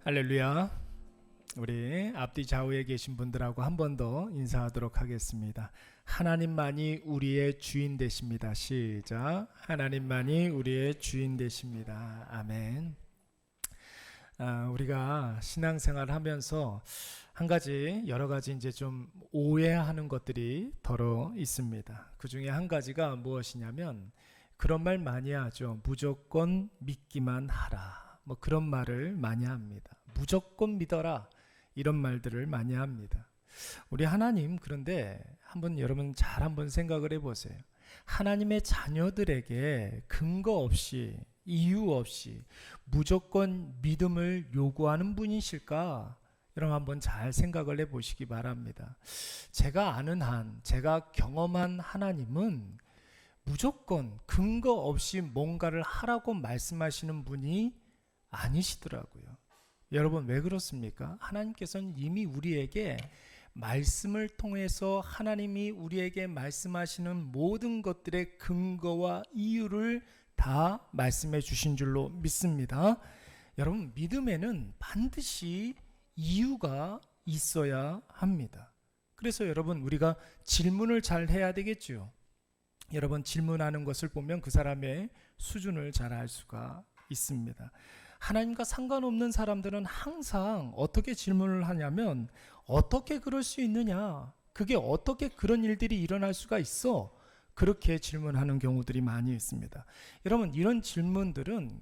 할렐루야. 우리 앞뒤 좌우에 계신 분들하고 한 번 더 인사하도록 하겠습니다. 하나님만이 우리의 주인 되십니다. 시작. 하나님만이 우리의 주인 되십니다. 아멘. 우리가 신앙생활 하면서 여러 가지 이제 좀 오해하는 것들이 더러 있습니다. 그 중에 한 가지가 무엇이냐면 그런 말 많이 하죠. 무조건 믿기만 하라. 뭐 그런 말을 많이 합니다. 무조건 믿어라. 이런 말들을 많이 합니다. 우리 하나님, 그런데 여러분 잘 한번 생각을 해보세요. 하나님의 자녀들에게 근거 없이, 이유 없이 무조건 믿음을 요구하는 분이실까? 여러분 한번 잘 생각을 해보시기 바랍니다. 제가 아는 한, 제가 경험한 하나님은 무조건 근거 없이 뭔가를 하라고 말씀하시는 분이 아니시더라고요. 여러분 왜 그렇습니까? 하나님께서는 이미 우리에게 말씀을 통해서 하나님이 우리에게 말씀하시는 모든 것들의 근거와 이유를 다 말씀해 주신 줄로 믿습니다. 여러분 믿음에는 반드시 이유가 있어야 합니다. 그래서 여러분 우리가 질문을 잘 해야 되겠죠. 여러분 질문하는 것을 보면 그 사람의 수준을 잘 알 수가 있습니다. 하나님과 상관없는 사람들은 항상 어떻게 질문을 하냐면 어떻게 그럴 수 있느냐? 그게 어떻게 그런 일들이 일어날 수가 있어? 그렇게 질문하는 경우들이 많이 있습니다. 여러분 이런 질문들은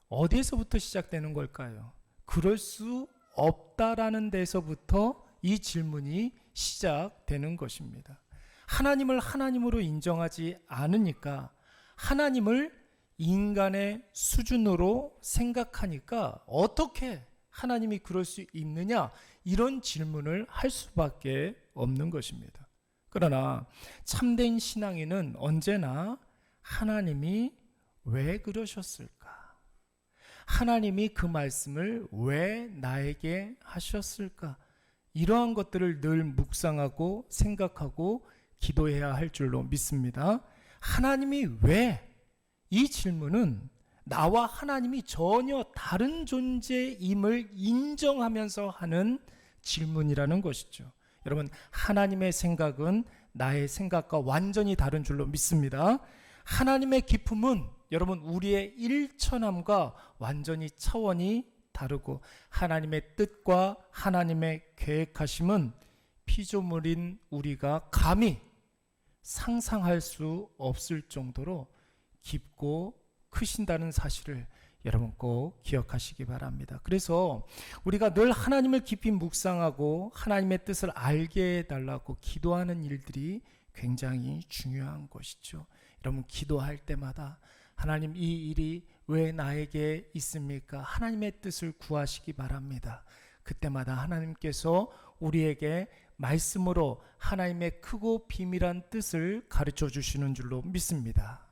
어디에서부터 시작되는 걸까요? 그럴 수 없다라는 데서부터 이 질문이 시작되는 것입니다. 하나님을 하나님으로 인정하지 않으니까 하나님을 인간의 수준으로 생각하니까 어떻게 하나님이 그럴 수 있느냐 이런 질문을 할 수밖에 없는 것입니다. 그러나 참된 신앙인은 언제나 하나님이 왜 그러셨을까? 하나님이 그 말씀을 왜 나에게 하셨을까? 이러한 것들을 늘 묵상하고 생각하고 기도해야 할 줄로 믿습니다. 하나님이 왜? 이 질문은 나와 하나님이 전혀 다른 존재임을 인정하면서 하는 질문이라는 것이죠. 여러분 하나님의 생각은 나의 생각과 완전히 다른 줄로 믿습니다. 하나님의 기품은 여러분 우리의 일천함과 완전히 차원이 다르고 하나님의 뜻과 하나님의 계획하심은 피조물인 우리가 감히 상상할 수 없을 정도로 깊고 크신다는 사실을 여러분 꼭 기억하시기 바랍니다. 그래서 우리가 늘 하나님을 깊이 묵상하고 하나님의 뜻을 알게 해달라고 기도하는 일들이 굉장히 중요한 것이죠. 여러분 기도할 때마다 하나님 이 일이 왜 나에게 있습니까? 하나님의 뜻을 구하시기 바랍니다. 그때마다 하나님께서 우리에게 말씀으로 하나님의 크고 비밀한 뜻을 가르쳐 주시는 줄로 믿습니다.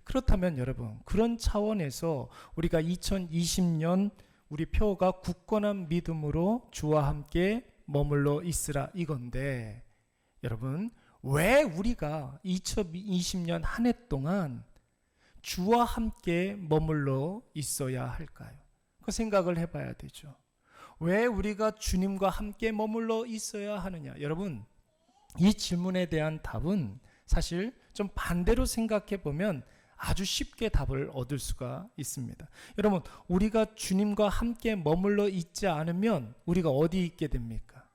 그렇다면 여러분 그런 차원에서 우리가 2020년 우리 표어가 굳건한 믿음으로 주와 함께 머물러 있으라 이건데 여러분 왜 우리가 2020년 한 해 동안 주와 함께 머물러 있어야 할까요? 그 생각을 해봐야 되죠. 왜 우리가 주님과 함께 머물러 있어야 하느냐? 여러분 이 질문에 대한 답은 사실 좀 반대로 생각해 보면 아주 쉽게 답을 얻을 수가 있습니다. 여러분 우리가 주님과 함께 머물러 있지 않으면 우리가 어디 있게 됩니까?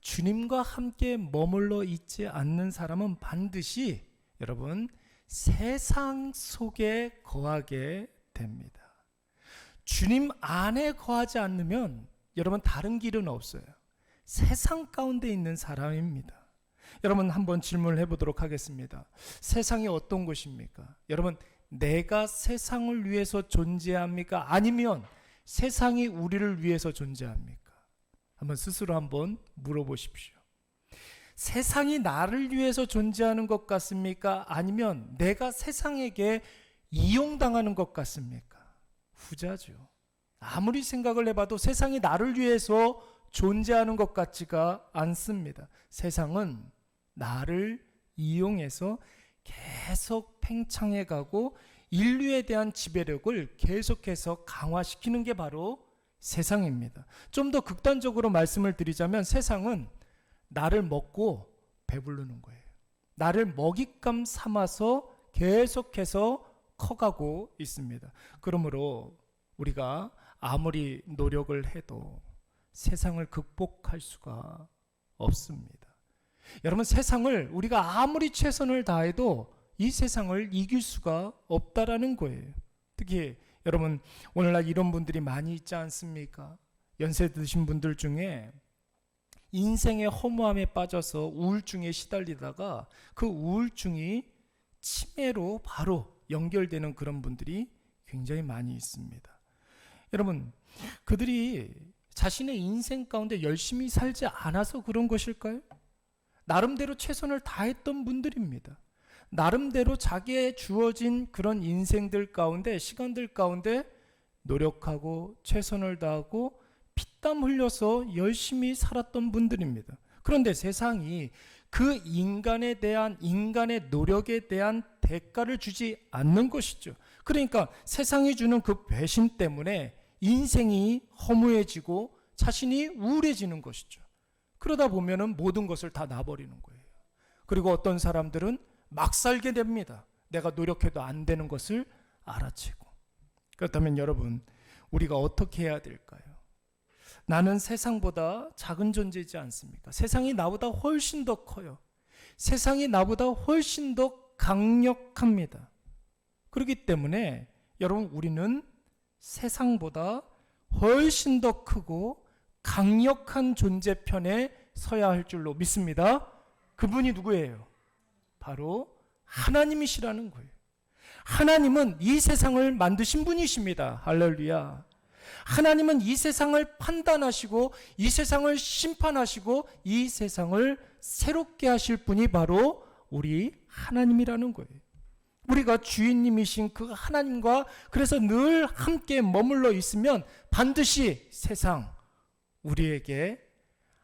주님과 함께 머물러 있지 않는 사람은 반드시 여러분 세상 속에 거하게 됩니다. 주님 안에 거하지 않으면 여러분 다른 길은 없어요. 세상 가운데 있는 사람입니다. 여러분 한번 질문을 해보도록 하겠습니다. 세상이 어떤 곳입니까? 여러분 내가 세상을 위해서 존재합니까? 아니면 세상이 우리를 위해서 존재합니까? 스스로 한번 물어보십시오. 세상이 나를 위해서 존재하는 것 같습니까? 아니면 내가 세상에게 이용당하는 것 같습니까? 후자죠. 아무리 생각을 해봐도 세상이 나를 위해서 존재하는 것 같지가 않습니다. 세상은 나를 이용해서 계속 팽창해 가고 인류에 대한 지배력을 계속해서 강화시키는 게 바로 세상입니다. 좀 더 극단적으로 말씀을 드리자면 세상은 나를 먹고 배부르는 거예요. 나를 먹잇감 삼아서 계속해서 커가고 있습니다. 그러므로 우리가 아무리 노력을 해도 세상을 극복할 수가 없습니다. 여러분, 세상을 우리가 아무리 최선을 다해도 이 세상을 이길 수가 없다라는 거예요. 특히 여러분, 오늘날 이런 분들이 많이 있지 않습니까? 연세 드신 분들 중에 인생의 허무함에 빠져서 우울증에 시달리다가 그 우울증이 치매로 바로 연결되는 그런 분들이 굉장히 많이 있습니다. 여러분, 그들이 자신의 인생 가운데 열심히 살지 않아서 그런 것일까요? 나름대로 최선을 다했던 분들입니다. 나름대로 자기의 주어진 그런 인생들 가운데, 시간들 가운데 노력하고 최선을 다하고 피땀 흘려서 열심히 살았던 분들입니다. 그런데 세상이 그 인간에 대한, 인간의 노력에 대한 대가를 주지 않는 것이죠. 그러니까 세상이 주는 그 배신 때문에 인생이 허무해지고 자신이 우울해지는 것이죠. 그러다 보면은 모든 것을 다 놔버리는 거예요. 그리고 어떤 사람들은 막 살게 됩니다. 내가 노력해도 안 되는 것을 알아채고. 그렇다면 여러분, 우리가 어떻게 해야 될까요? 나는 세상보다 작은 존재이지 않습니까? 세상이 나보다 훨씬 더 커요. 세상이 나보다 훨씬 더 강력합니다. 그렇기 때문에 여러분, 우리는 세상보다 훨씬 더 크고 강력한 존재 편에 서야 할 줄로 믿습니다. 그분이 누구예요? 바로 하나님이시라는 거예요. 하나님은 이 세상을 만드신 분이십니다. 할렐루야. 하나님은 이 세상을 판단하시고 이 세상을 심판하시고 이 세상을 새롭게 하실 분이 바로 우리 하나님이라는 거예요. 우리가 주인님이신 그 하나님과 그래서 늘 함께 머물러 있으면 반드시 세상, 우리에게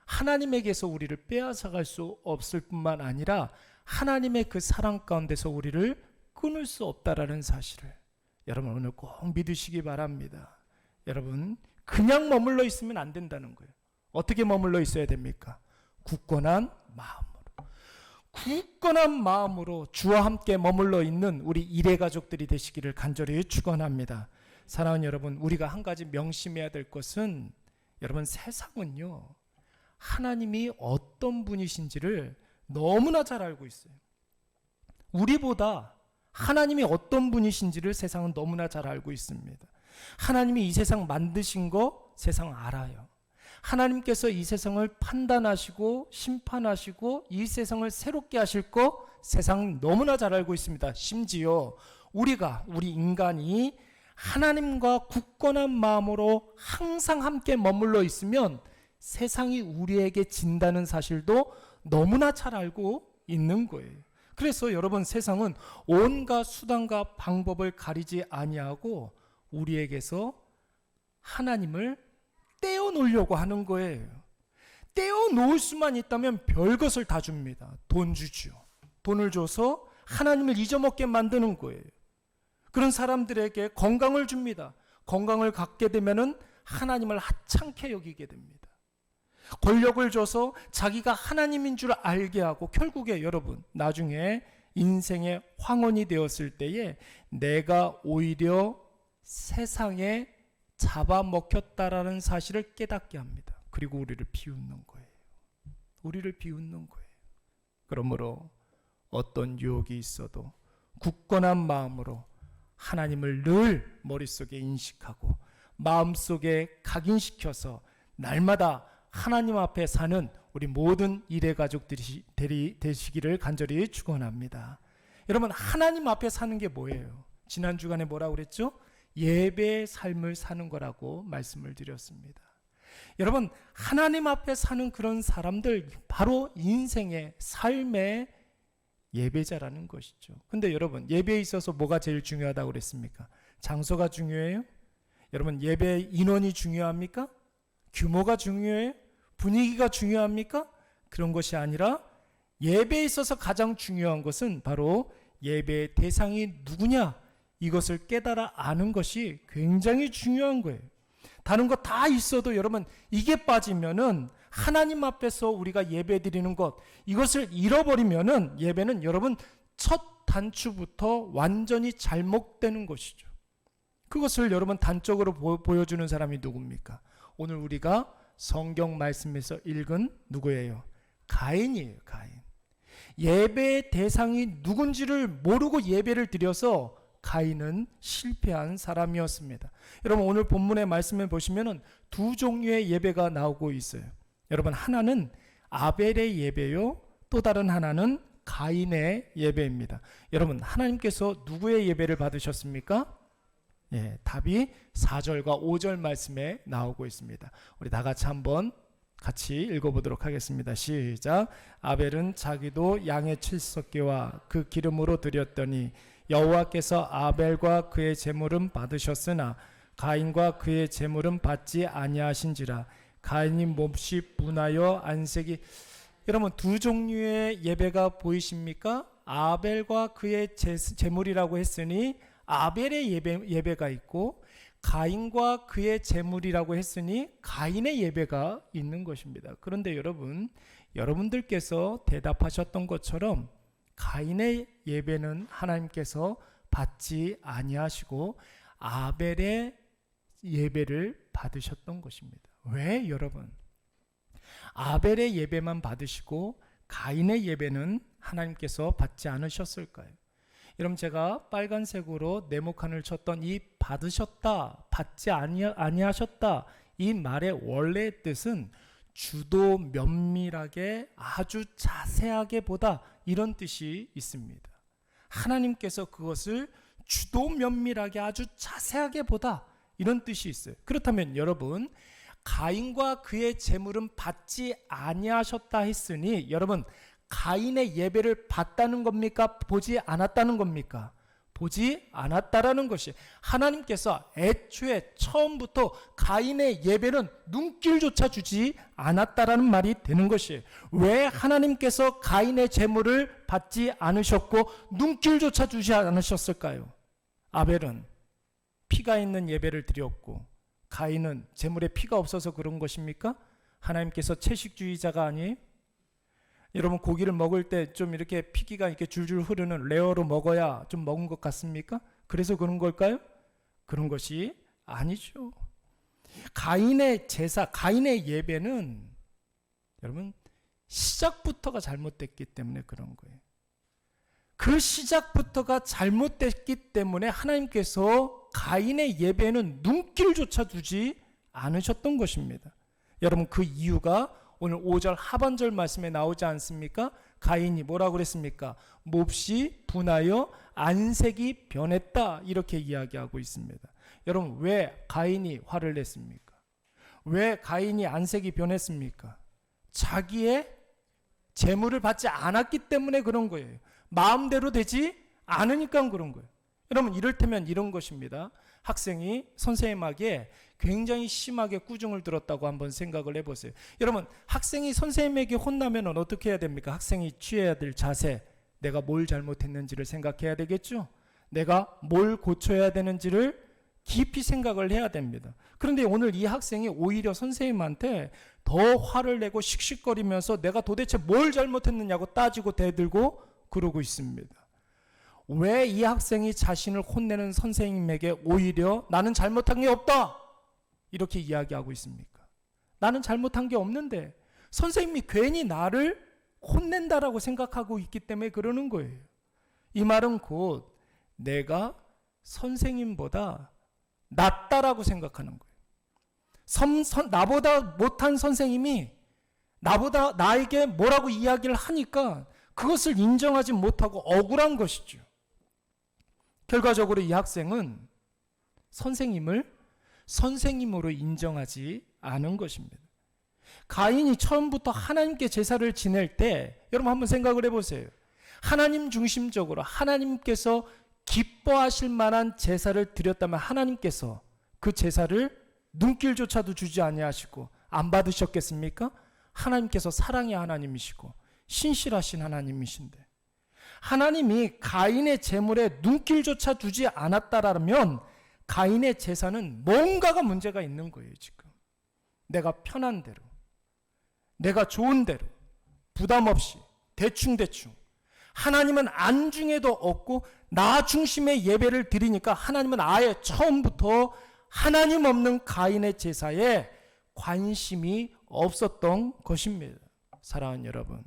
하나님에게서 우리를 빼앗아갈 수 없을 뿐만 아니라 하나님의 그 사랑 가운데서 우리를 끊을 수 없다라는 사실을 여러분 오늘 꼭 믿으시기 바랍니다. 여러분, 그냥 머물러 있으면 안 된다는 거예요. 어떻게 머물러 있어야 됩니까? 굳건한 마음으로. 굳건한 마음으로 주와 함께 머물러 있는 우리 일해 가족들이 되시기를 간절히 축원합니다. 사랑하는 여러분, 우리가 한 가지 명심해야 될 것은 여러분, 세상은요, 하나님이 어떤 분이신지를 너무나 잘 알고 있어요. 우리보다 하나님이 어떤 분이신지를 세상은 너무나 잘 알고 있습니다. 하나님이 이 세상 만드신 거 세상 알아요. 하나님께서 이 세상을 판단하시고 심판하시고 이 세상을 새롭게 하실 거 세상 너무나 잘 알고 있습니다. 심지어 우리 인간이 하나님과 굳건한 마음으로 항상 함께 머물러 있으면 세상이 우리에게 진다는 사실도 너무나 잘 알고 있는 거예요. 그래서 여러분, 세상은 온갖 수단과 방법을 가리지 아니하고 우리에게서 하나님을 떼어놓으려고 하는 거예요. 떼어놓을 수만 있다면 별것을 다 줍니다. 돈 주죠. 돈을 줘서 하나님을 잊어먹게 만드는 거예요. 그런 사람들에게 건강을 줍니다. 건강을 갖게 되면은 하나님을 하찮게 여기게 됩니다. 권력을 줘서 자기가 하나님인 줄 알게 하고 결국에 여러분, 나중에 인생의 황혼이 되었을 때에 내가 오히려 세상에 잡아먹혔다라는 사실을 깨닫게 합니다. 그리고 우리를 비웃는 거예요. 우리를 비웃는 거예요. 그러므로 어떤 유혹이 있어도 굳건한 마음으로 하나님을 늘 머릿속에 인식하고 마음속에 각인시켜서 날마다 하나님 앞에 사는 우리 모든 일해 가족들이 되시기를 간절히 축원합니다. 여러분, 하나님 앞에 사는 게 뭐예요? 지난 주간에 뭐라고 그랬죠? 예배의 삶을 사는 거라고 말씀을 드렸습니다. 여러분, 하나님 앞에 사는 그런 사람들 바로 인생의 삶의 예배자라는 것이죠. 근데 여러분, 예배에 있어서 뭐가 제일 중요하다고 그랬습니까? 장소가 중요해요? 여러분, 예배 인원이 중요합니까? 규모가 중요해요? 분위기가 중요합니까? 그런 것이 아니라 예배에 있어서 가장 중요한 것은 바로 예배의 대상이 누구냐, 이것을 깨달아 아는 것이 굉장히 중요한 거예요. 다른 거 다 있어도 여러분 이게 빠지면은 하나님 앞에서 우리가 예배 드리는 것, 이것을 잃어버리면은 예배는 여러분 첫 단추부터 완전히 잘못되는 것이죠. 그것을 여러분 단적으로 보여주는 사람이 누굽니까? 오늘 우리가 성경 말씀에서 읽은 누구예요? 가인이에요. 가인. 예배의 대상이 누군지를 모르고 예배를 드려서 가인은 실패한 사람이었습니다. 여러분 오늘 본문의 말씀을 보시면 두 종류의 예배가 나오고 있어요. 여러분 하나는 아벨의 예배요, 또 다른 하나는 가인의 예배입니다. 여러분 하나님께서 누구의 예배를 받으셨습니까? 예, 답이 4절과 5절 말씀에 나오고 있습니다. 우리 다 같이 한번 같이 읽어보도록 하겠습니다. 시작. 아벨은 자기도 양의 7썩개와 그 기름으로 드렸더니 여호와께서 아벨과 그의 제물은 받으셨으나 가인과 그의 제물은 받지 아니하신지라. 가인이 몹시 분하여 안색이. 여러분 두 종류의 예배가 보이십니까? 아벨과 그의 제물이라고 했으니 아벨의 예배가 있고, 가인과 그의 제물이라고 했으니 가인의 예배가 있는 것입니다. 그런데 여러분들께서 대답하셨던 것처럼 가인의 예배는 하나님께서 받지 아니하시고 아벨의 예배를 받으셨던 것입니다. 왜 여러분? 아벨의 예배만 받으시고 가인의 예배는 하나님께서 받지 않으셨을까요? 여러분 제가 빨간색으로 네모칸을 쳤던 이 받으셨다, 받지 아니하셨다, 이 말의 원래의 뜻은 주도 면밀하게 아주 자세하게 보다, 이런 뜻이 있습니다. 하나님께서 그것을 주도 면밀하게 아주 자세하게 보다, 이런 뜻이 있어요. 그렇다면 여러분 가인과 그의 제물은 받지 아니하셨다 했으니 여러분 가인의 예배를 받다는 겁니까? 보지 않았다는 겁니까? 보지 않았다라는 것이, 하나님께서 애초에 처음부터 가인의 예배는 눈길조차 주지 않았다라는 말이 되는 것이에요. 왜 하나님께서 가인의 제물을 받지 않으셨고 눈길조차 주지 않으셨을까요? 아벨은 피가 있는 예배를 드렸고 가인은 제물에 피가 없어서 그런 것입니까? 하나님께서 채식주의자가 아니에요? 여러분 고기를 먹을 때 좀 이렇게 피기가 이렇게 줄줄 흐르는 레어로 먹어야 좀 먹은 것 같습니까? 그래서 그런 걸까요? 그런 것이 아니죠. 가인의 제사, 가인의 예배는 여러분 시작부터가 잘못됐기 때문에 그런 거예요. 그 시작부터가 잘못됐기 때문에 하나님께서 가인의 예배는 눈길조차 두지 않으셨던 것입니다. 여러분 그 이유가 오늘 5절 하반절 말씀에 나오지 않습니까? 가인이 뭐라고 그랬습니까? 몹시 분하여 안색이 변했다, 이렇게 이야기하고 있습니다. 여러분 왜 가인이 화를 냈습니까? 왜 가인이 안색이 변했습니까? 자기의 재물을 받지 않았기 때문에 그런 거예요. 마음대로 되지 않으니까 그런 거예요. 여러분 이를테면 이런 것입니다. 학생이 선생님에게 굉장히 심하게 꾸중을 들었다고 한번 생각을 해보세요. 여러분 학생이 선생님에게 혼나면 어떻게 해야 됩니까? 학생이 취해야 될 자세, 내가 뭘 잘못했는지를 생각해야 되겠죠. 내가 뭘 고쳐야 되는지를 깊이 생각을 해야 됩니다. 그런데 오늘 이 학생이 오히려 선생님한테 더 화를 내고 씩씩거리면서 내가 도대체 뭘 잘못했느냐고 따지고 대들고 그러고 있습니다. 왜 이 학생이 자신을 혼내는 선생님에게 오히려 나는 잘못한 게 없다, 이렇게 이야기하고 있습니까? 나는 잘못한 게 없는데 선생님이 괜히 나를 혼낸다라고 생각하고 있기 때문에 그러는 거예요. 이 말은 곧 내가 선생님보다 낫다라고 생각하는 거예요. 나보다 못한 선생님이 나에게 뭐라고 이야기를 하니까 그것을 인정하지 못하고 억울한 것이죠. 결과적으로 이 학생은 선생님을 선생님으로 인정하지 않은 것입니다. 가인이 처음부터 하나님께 제사를 지낼 때 여러분 한번 생각을 해보세요. 하나님 중심적으로 하나님께서 기뻐하실 만한 제사를 드렸다면 하나님께서 그 제사를 눈길조차도 주지 아니하시고 안 받으셨겠습니까? 하나님께서 사랑의 하나님이시고 신실하신 하나님이신데 하나님이 가인의 제물에 눈길조차 두지 않았다라면 가인의 제사는 뭔가가 문제가 있는 거예요. 지금 내가 편한 대로, 내가 좋은 대로, 부담 없이 대충대충, 하나님은 안중에도 없고 나 중심의 예배를 드리니까 하나님은 아예 처음부터 하나님 없는 가인의 제사에 관심이 없었던 것입니다. 사랑하는 여러분,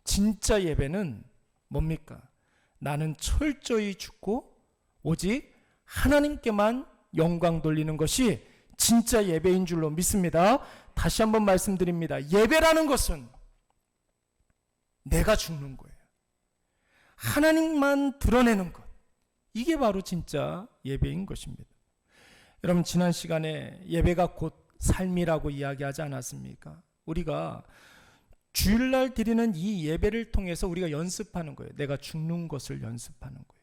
진짜 예배는 뭡니까? 나는 철저히 죽고 오직 하나님께만 영광 돌리는 것이 진짜 예배인 줄로 믿습니다. 다시 한번 말씀드립니다. 예배라는 것은 내가 죽는 거예요. 하나님만 드러내는 것. 이게 바로 진짜 예배인 것입니다. 여러분, 지난 시간에 예배가 곧 삶이라고 이야기하지 않았습니까? 우리가 주일날 드리는 이 예배를 통해서 우리가 연습하는 거예요. 내가 죽는 것을 연습하는 거예요.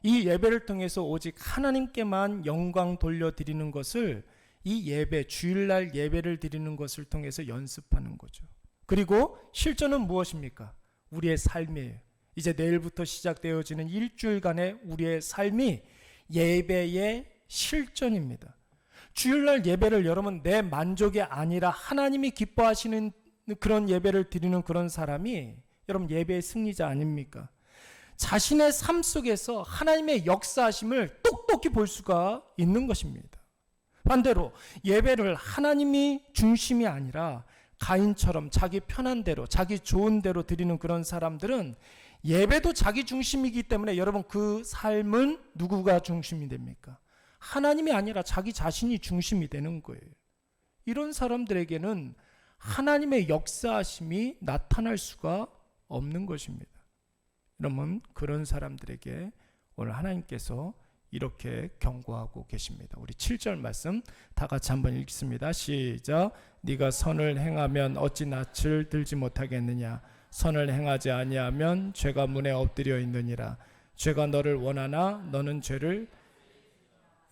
이 예배를 통해서 오직 하나님께만 영광 돌려드리는 것을, 이 예배, 주일날 예배를 드리는 것을 통해서 연습하는 거죠. 그리고 실전은 무엇입니까? 우리의 삶이에요. 이제 내일부터 시작되어지는 일주일간의 우리의 삶이 예배의 실전입니다. 주일날 예배를 여러분 내 만족이 아니라 하나님이 기뻐하시는 그런 예배를 드리는 그런 사람이 여러분 예배의 승리자 아닙니까? 자신의 삶 속에서 하나님의 역사하심을 똑똑히 볼 수가 있는 것입니다. 반대로 예배를 하나님이 중심이 아니라 가인처럼 자기 편한 대로, 자기 좋은 대로 드리는 그런 사람들은 예배도 자기 중심이기 때문에 여러분 그 삶은 누구가 중심이 됩니까? 하나님이 아니라 자기 자신이 중심이 되는 거예요. 이런 사람들에게는 하나님의 역사하심이 나타날 수가 없는 것입니다. 여러분, 그런 사람들에게 오늘 하나님께서 이렇게 경고하고 계십니다. 우리 7절 말씀 다 같이 한번 읽습니다. 시작. 네가 선을 행하면 어찌 낯을 들지 못하겠느냐? 선을 행하지 아니하면 죄가 문에 엎드려 있느니라. 죄가 너를 원하나 너는 죄를.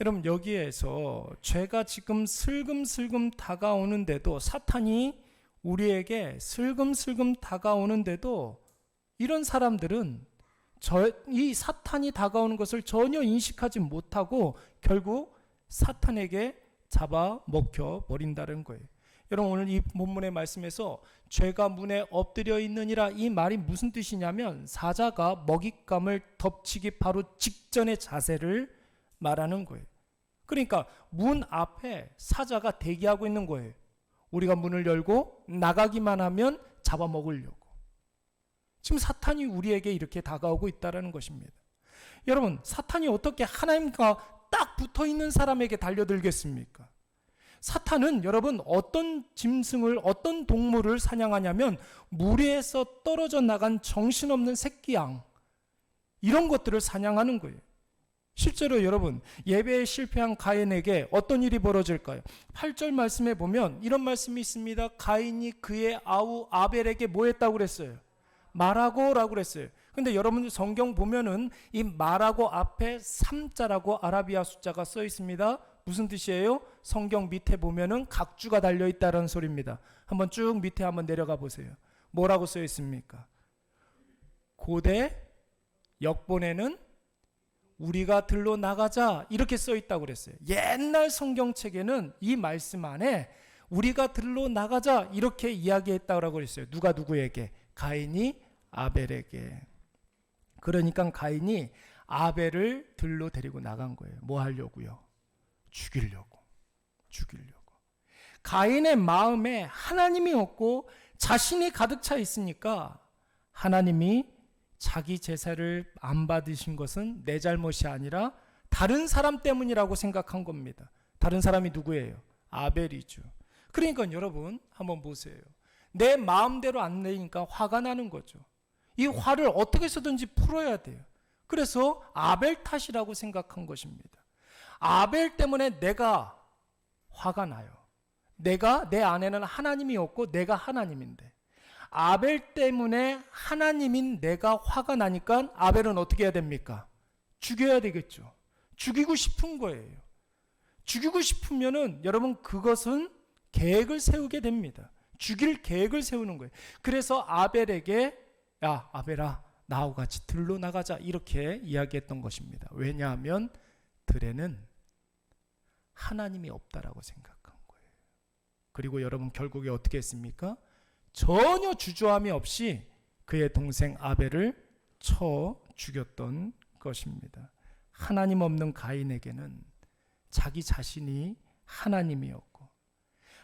여러분, 여기에서 죄가 지금 슬금슬금 다가오는데도, 사탄이 우리에게 슬금슬금 다가오는데도 이런 사람들은 이 사탄이 다가오는 것을 전혀 인식하지 못하고 결국 사탄에게 잡아먹혀 버린다는 거예요. 여러분, 오늘 이 본문의 말씀에서 죄가 문에 엎드려 있느니라, 이 말이 무슨 뜻이냐면 사자가 먹잇감을 덮치기 바로 직전의 자세를 말하는 거예요. 그러니까 문 앞에 사자가 대기하고 있는 거예요. 우리가 문을 열고 나가기만 하면 잡아먹으려고. 지금 사탄이 우리에게 이렇게 다가오고 있다는 것입니다. 여러분, 사탄이 어떻게 하나님과 딱 붙어있는 사람에게 달려들겠습니까? 사탄은 여러분 어떤 짐승을, 어떤 동물을 사냥하냐면 무리에서 떨어져 나간 정신없는 새끼양, 이런 것들을 사냥하는 거예요. 실제로 여러분, 예배에 실패한 가인에게 어떤 일이 벌어질까요? 8절 말씀에 보면 이런 말씀이 있습니다. 가인이 그의 아우 아벨에게 뭐 했다고 그랬어요? 말하고 라고 그랬어요. 근데 여러분 성경 보면은 이 말하고 앞에 3자라고 아라비아 숫자가 써 있습니다. 무슨 뜻이에요? 성경 밑에 보면은 각주가 달려 있다는 소리입니다. 한번 쭉 밑에 한번 내려가 보세요. 뭐라고 써 있습니까? 고대 역본에는 우리가 들로 나가자 이렇게 써 있다고 그랬어요. 옛날 성경책에는 이 말씀 안에 우리가 들로 나가자 이렇게 이야기했다고 그랬어요. 누가 누구에게? 가인이 아벨에게. 그러니까 가인이 아벨을 들로 데리고 나간 거예요. 뭐 하려고요? 죽이려고. 가인의 마음에 하나님이 없고 자신이 가득 차 있으니까 하나님이 자기 제사를 안 받으신 것은 내 잘못이 아니라 다른 사람 때문이라고 생각한 겁니다. 다른 사람이 누구예요? 아벨이죠. 그러니까 여러분 한번 보세요. 내 마음대로 안 되니까 화가 나는 거죠. 이 화를 어떻게 해서든지 풀어야 돼요. 그래서 아벨 탓이라고 생각한 것입니다. 아벨 때문에 내가 화가 나요. 내 안에는 하나님이 없고 내가 하나님인데, 아벨 때문에 하나님인 내가 화가 나니까 아벨은 어떻게 해야 됩니까? 죽여야 되겠죠. 죽이고 싶은 거예요. 죽이고 싶으면은 여러분 그것은 계획을 세우게 됩니다. 죽일 계획을 세우는 거예요. 그래서 아벨에게 야 아벨아 나하고 같이 들로 나가자 이렇게 이야기했던 것입니다. 왜냐하면 들에는 하나님이 없다라고 생각한 거예요. 그리고 여러분 결국에 어떻게 했습니까? 전혀 주저함이 없이 그의 동생 아벨을 쳐 죽였던 것입니다. 하나님 없는 가인에게는 자기 자신이 하나님이었고,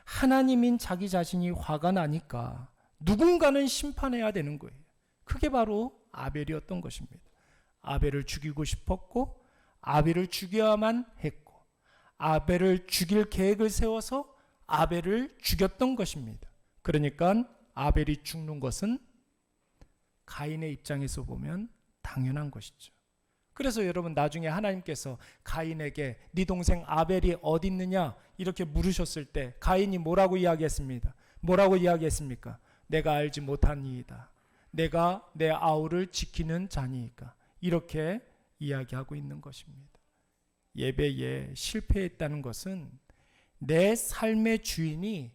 하나님인 자기 자신이 화가 나니까 누군가는 심판해야 되는 거예요. 그게 바로 아벨이었던 것입니다. 아벨을 죽이고 싶었고, 아벨을 죽여야만 했고, 아벨을 죽일 계획을 세워서 아벨을 죽였던 것입니다. 그러니까 아벨이 죽는 것은 가인의 입장에서 보면 당연한 것이죠. 그래서 여러분 나중에 하나님께서 가인에게 네 동생 아벨이 어디 있느냐 이렇게 물으셨을 때 가인이 뭐라고 이야기했습니다. 뭐라고 이야기했습니까? 내가 알지 못하니이다. 내가 내 아우를 지키는 자니이까. 이렇게 이야기하고 있는 것입니다. 예배에 실패했다는 것은 내 삶의 주인이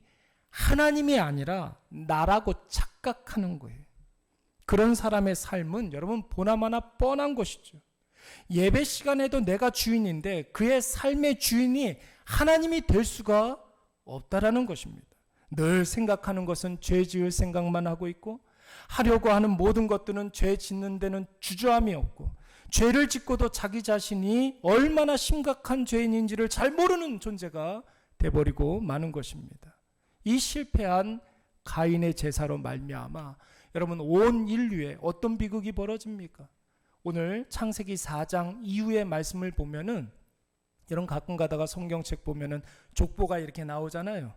하나님이 아니라 나라고 착각하는 거예요. 그런 사람의 삶은 여러분 보나마나 뻔한 것이죠. 예배 시간에도 내가 주인인데 그의 삶의 주인이 하나님이 될 수가 없다라는 것입니다. 늘 생각하는 것은 죄 지을 생각만 하고 있고, 하려고 하는 모든 것들은 죄 짓는 데는 주저함이 없고, 죄를 짓고도 자기 자신이 얼마나 심각한 죄인인지를 잘 모르는 존재가 돼버리고 마는 것입니다. 이 실패한 가인의 제사로 말미암아 여러분 온 인류에 어떤 비극이 벌어집니까? 오늘 창세기 4장 이후의 말씀을 보면은 여러분 가끔 가다가 성경책 보면은 족보가 이렇게 나오잖아요.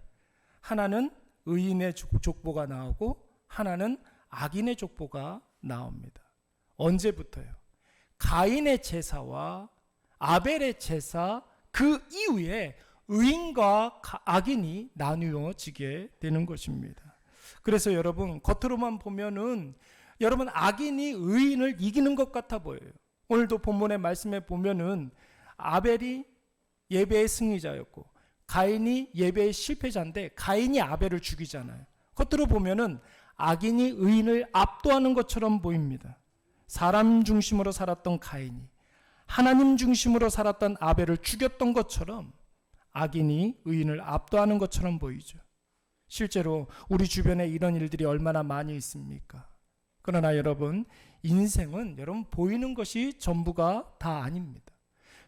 하나는 의인의 족보가 나오고 하나는 악인의 족보가 나옵니다. 언제부터요? 가인의 제사와 아벨의 제사 그 이후에 의인과 악인이 나누어지게 되는 것입니다. 그래서 여러분 겉으로만 보면은 여러분 악인이 의인을 이기는 것 같아 보여요. 오늘도 본문의 말씀에 보면은 아벨이 예배의 승리자였고 가인이 예배의 실패자인데 가인이 아벨을 죽이잖아요. 겉으로 보면은 악인이 의인을 압도하는 것처럼 보입니다. 사람 중심으로 살았던 가인이 하나님 중심으로 살았던 아벨을 죽였던 것처럼 악인이 의인을 압도하는 것처럼 보이죠. 실제로 우리 주변에 이런 일들이 얼마나 많이 있습니까? 그러나 여러분 인생은 여러분 보이는 것이 전부가 다 아닙니다.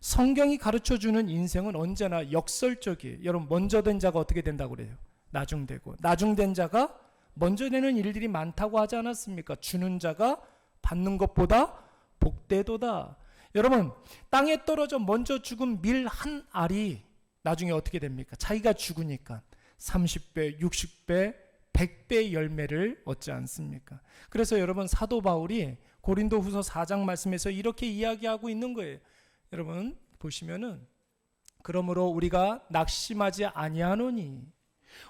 성경이 가르쳐주는 인생은 언제나 역설적이에요. 여러분 먼저 된 자가 어떻게 된다고 그래요? 나중되고 나중된 자가 먼저 되는 일들이 많다고 하지 않았습니까? 주는 자가 받는 것보다 복되도다. 여러분 땅에 떨어져 먼저 죽은 밀 한 알이 나중에 어떻게 됩니까? 자기가 죽으니까 30배, 60배, 100배의 열매를 얻지 않습니까? 그래서 여러분 사도 바울이 고린도후서 4장 말씀에서 이렇게 이야기하고 있는 거예요. 여러분 보시면은 그러므로 우리가 낙심하지 아니하노니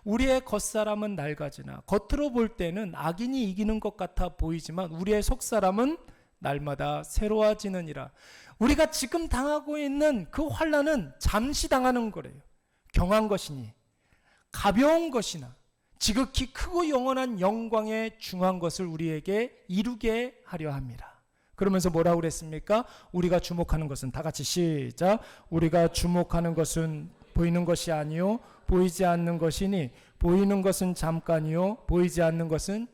우리의 겉사람은 낡아지나 겉으로 볼 때는 악인이 이기는 것 같아 보이지만 우리의 속사람은 날마다 새로워지느니라. 우리가 지금 당하고 있는 그 환난은 잠시 당하는 거래요. 경한 것이니 가벼운 것이나 지극히 크고 영원한 영광에 중한 것을 우리에게 이루게 하려 함이라. 그러면서 뭐라고 그랬습니까? 우리가 주목하는 것은 다 같이 시작. 우리가 주목하는 것은 보이는 것이 아니요 보이지 않는 것이니 보이는 것은 잠깐이요 보이지 않는 것은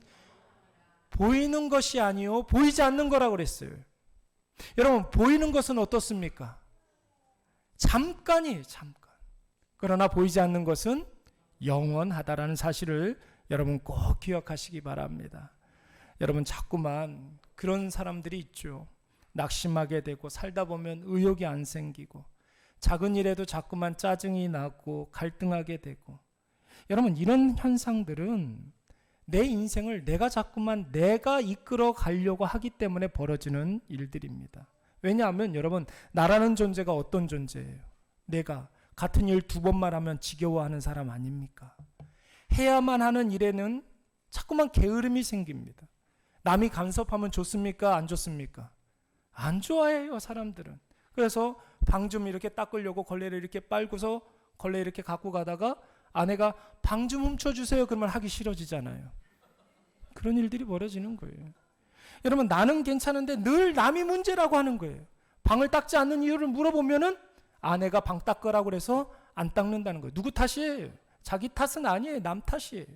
보이는 것이 아니요 보이지 않는 거라고 그랬어요. 여러분 보이는 것은 어떻습니까? 잠깐이에요. 잠깐. 그러나 보이지 않는 것은 영원하다라는 사실을 여러분 꼭 기억하시기 바랍니다. 여러분 자꾸만 그런 사람들이 있죠. 낙심하게 되고 살다 보면 의욕이 안 생기고 작은 일에도 자꾸만 짜증이 나고 갈등하게 되고 여러분 이런 현상들은 내 인생을 내가 자꾸만 내가 이끌어 가려고 하기 때문에 벌어지는 일들입니다. 왜냐하면 여러분 나라는 존재가 어떤 존재예요? 내가 같은 일 2번만 하면 지겨워하는 사람 아닙니까? 해야만 하는 일에는 자꾸만 게으름이 생깁니다. 남이 간섭하면 좋습니까? 안 좋습니까? 안 좋아해요 사람들은. 그래서 방 좀 이렇게 닦으려고 걸레를 이렇게 빨고서 걸레 이렇게 갖고 가다가 아내가 방 좀 훔쳐주세요 그러면 하기 싫어지잖아요. 그런 일들이 벌어지는 거예요. 여러분 나는 괜찮은데 늘 남이 문제라고 하는 거예요. 방을 닦지 않는 이유를 물어보면은 아내가 방 닦으라고 그래서 안 닦는다는 거예요. 누구 탓이에요? 자기 탓은 아니에요. 남 탓이에요.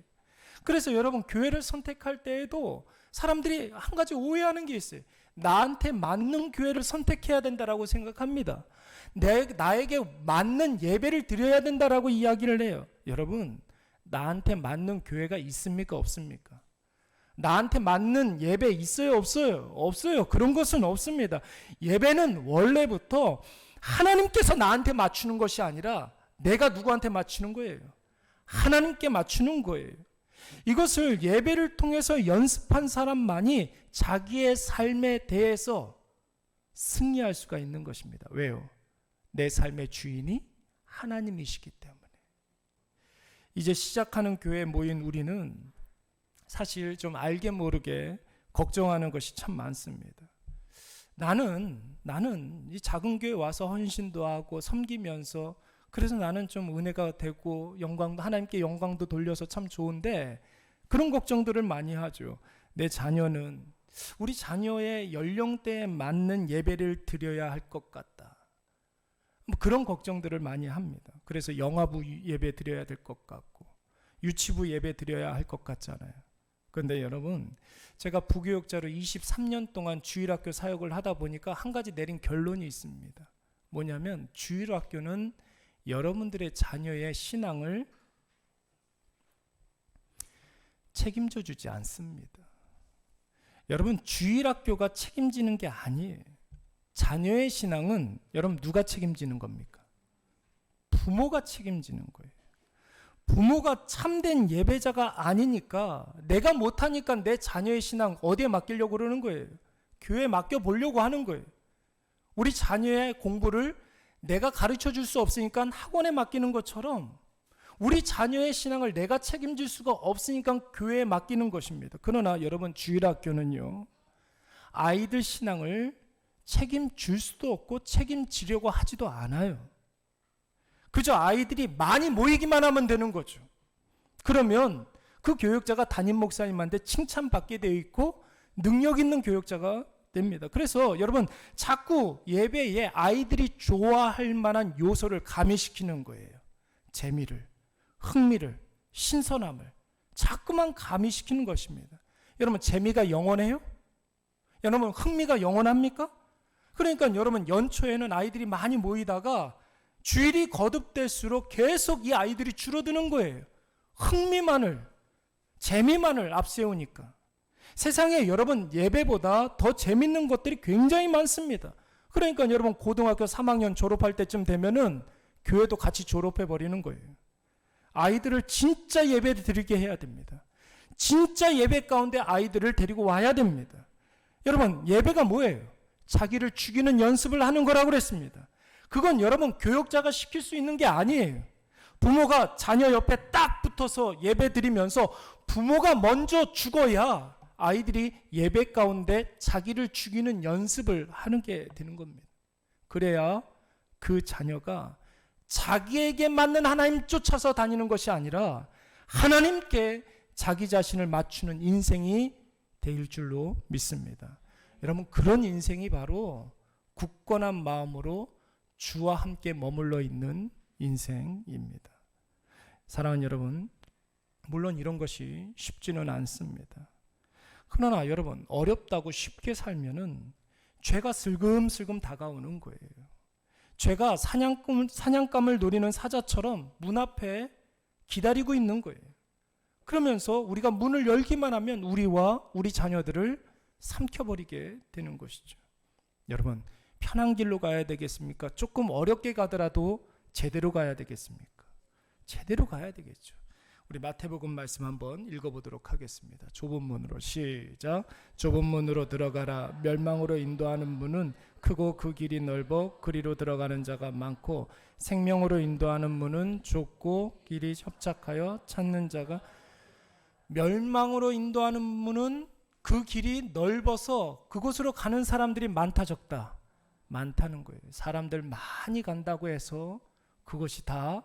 그래서 여러분 교회를 선택할 때에도 사람들이 한 가지 오해하는 게 있어요. 나한테 맞는 교회를 선택해야 된다라고 생각합니다. 나에게 맞는 예배를 드려야 된다라고 이야기를 해요. 여러분, 나한테 맞는 교회가 있습니까? 없습니까? 나한테 맞는 예배 있어요? 없어요? 없어요. 그런 것은 없습니다. 예배는 원래부터 하나님께서 나한테 맞추는 것이 아니라 내가 누구한테 맞추는 거예요. 하나님께 맞추는 거예요. 이것을 예배를 통해서 연습한 사람만이 자기의 삶에 대해서 승리할 수가 있는 것입니다. 왜요? 내 삶의 주인이 하나님이시기 때문에. 이제 시작하는 교회에 모인 우리는 사실 좀 알게 모르게 걱정하는 것이 참 많습니다. 나는 이 작은 교회 와서 헌신도 하고 섬기면서 그래서 나는 좀 은혜가 되고 영광도 하나님께 영광도 돌려서 참 좋은데 그런 걱정들을 많이 하죠. 내 자녀는 우리 자녀의 연령대에 맞는 예배를 드려야 할 것 같다. 뭐 그런 걱정들을 많이 합니다. 그래서 영화부 예배 드려야 될 것 같고 유치부 예배 드려야 할 것 같잖아요. 그런데 여러분, 제가 부교육자로 23년 동안 주일학교 사역을 하다 보니까 한 가지 내린 결론이 있습니다. 뭐냐면 주일학교는 여러분들의 자녀의 신앙을 책임져 주지 않습니다. 여러분, 주일학교가 책임지는 게 아니에요. 자녀의 신앙은 여러분 누가 책임지는 겁니까? 부모가 책임지는 거예요. 부모가 참된 예배자가 아니니까 내가 못하니까 내 자녀의 신앙 어디에 맡기려고 그러는 거예요? 교회에 맡겨보려고 하는 거예요. 우리 자녀의 공부를 내가 가르쳐 줄 수 없으니까 학원에 맡기는 것처럼 우리 자녀의 신앙을 내가 책임질 수가 없으니까 교회에 맡기는 것입니다. 그러나 여러분, 주일학교는요, 아이들 신앙을 책임질 수도 없고 책임지려고 하지도 않아요. 그저 아이들이 많이 모이기만 하면 되는 거죠. 그러면 그 교육자가 담임 목사님한테 칭찬받게 되어 있고 능력 있는 교육자가 됩니다. 그래서 여러분, 자꾸 예배에 아이들이 좋아할 만한 요소를 가미시키는 거예요. 재미를, 흥미를, 신선함을 자꾸만 가미시키는 것입니다. 여러분, 재미가 영원해요? 여러분, 흥미가 영원합니까? 그러니까 여러분, 연초에는 아이들이 많이 모이다가 주일이 거듭될수록 계속 이 아이들이 줄어드는 거예요. 흥미만을, 재미만을 앞세우니까. 세상에 여러분, 예배보다 더 재밌는 것들이 굉장히 많습니다. 그러니까 여러분, 고등학교 3학년 졸업할 때쯤 되면은 교회도 같이 졸업해 버리는 거예요. 아이들을 진짜 예배 드리게 해야 됩니다. 진짜 예배 가운데 아이들을 데리고 와야 됩니다. 여러분, 예배가 뭐예요? 자기를 죽이는 연습을 하는 거라고 그랬습니다. 그건 여러분, 교육자가 시킬 수 있는 게 아니에요. 부모가 자녀 옆에 딱 붙어서 예배 드리면서 부모가 먼저 죽어야 아이들이 예배 가운데 자기를 죽이는 연습을 하는 게 되는 겁니다. 그래야 그 자녀가 자기에게 맞는 하나님 쫓아서 다니는 것이 아니라 하나님께 자기 자신을 맞추는 인생이 될 줄로 믿습니다. 여러분, 그런 인생이 바로 굳건한 마음으로 주와 함께 머물러 있는 인생입니다. 사랑하는 여러분, 물론 이런 것이 쉽지는 않습니다. 그러나 여러분, 어렵다고 쉽게 살면은 죄가 슬금슬금 다가오는 거예요. 죄가 사냥감을 노리는 사자처럼 문 앞에 기다리고 있는 거예요. 그러면서 우리가 문을 열기만 하면 우리와 우리 자녀들을 삼켜버리게 되는 것이죠. 여러분, 편한 길로 가야 되겠습니까? 조금 어렵게 가더라도 제대로 가야 되겠습니까? 제대로 가야 되겠죠. 우리 마태복음 말씀 한번 읽어보도록 하겠습니다. 좁은 문으로 시작. 좁은 문으로 들어가라. 멸망으로 인도하는 문은 크고 그 길이 넓어 그리로 들어가는 자가 많고 생명으로 인도하는 문은 좁고 길이 협착하여 찾는 자가. 멸망으로 인도하는 문은 그 길이 넓어서 그곳으로 가는 사람들이 많다 적다? 많다는 거예요. 사람들 많이 간다고 해서 그것이 다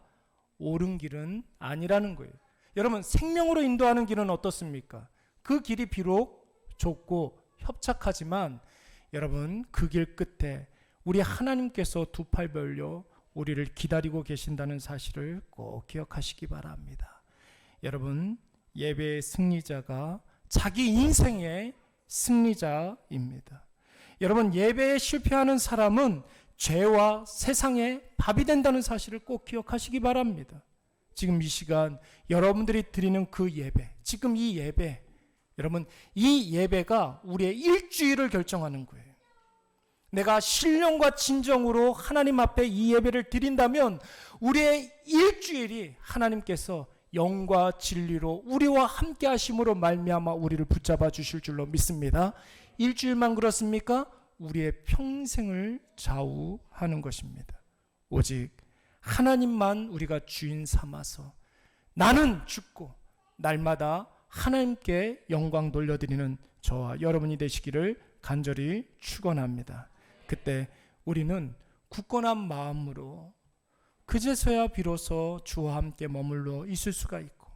옳은 길은 아니라는 거예요. 여러분, 생명으로 인도하는 길은 어떻습니까? 그 길이 비록 좁고 협착하지만 여러분, 그 길 끝에 우리 하나님께서 두 팔 벌려 우리를 기다리고 계신다는 사실을 꼭 기억하시기 바랍니다. 여러분, 예배의 승리자가 자기 인생의 승리자입니다. 여러분, 예배에 실패하는 사람은 죄와 세상의 밥이 된다는 사실을 꼭 기억하시기 바랍니다. 지금 이 시간 여러분들이 드리는 그 예배, 지금 이 예배, 여러분, 이 예배가 우리의 일주일을 결정하는 거예요. 내가 신령과 진정으로 하나님 앞에 이 예배를 드린다면 우리의 일주일이 하나님께서 영과 진리로 우리와 함께 하심으로 말미암아 우리를 붙잡아 주실 줄로 믿습니다. 일주일만 그렇습니까? 우리의 평생을 좌우하는 것입니다. 오직 하나님만 우리가 주인 삼아서 나는 죽고 날마다 하나님께 영광 돌려드리는 저와 여러분이 되시기를 간절히 축원합니다. 그때 우리는 굳건한 마음으로 그제서야 비로소 주와 함께 머물러 있을 수가 있고,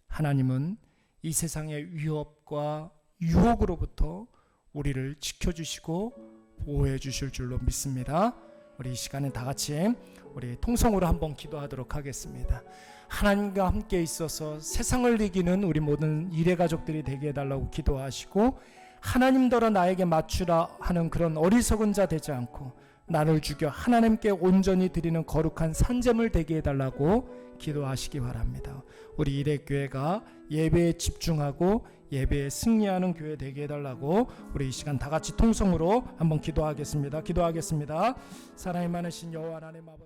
하나님은 이 세상의 위협과 유혹으로부터 우리를 지켜주시고 보호해 주실 줄로 믿습니다. 우리 이 시간에 다 같이 우리 통성으로 한번 기도하도록 하겠습니다. 하나님과 함께 있어서 세상을 이기는 우리 모든 일의 가족들이 되게 해달라고 기도하시고, 하나님더러 나에게 맞추라 하는 그런 어리석은 자 되지 않고 나를 죽여 하나님께 온전히 드리는 거룩한 산제물 되게 해달라고 기도하시기 바랍니다. 우리 일회교회가 예배에 집중하고 예배에 승리하는 교회 되게 해달라고 우리 이 시간 다 같이 통성으로 한번 기도하겠습니다. 사랑이 많으신 여호와 하나님 아버지,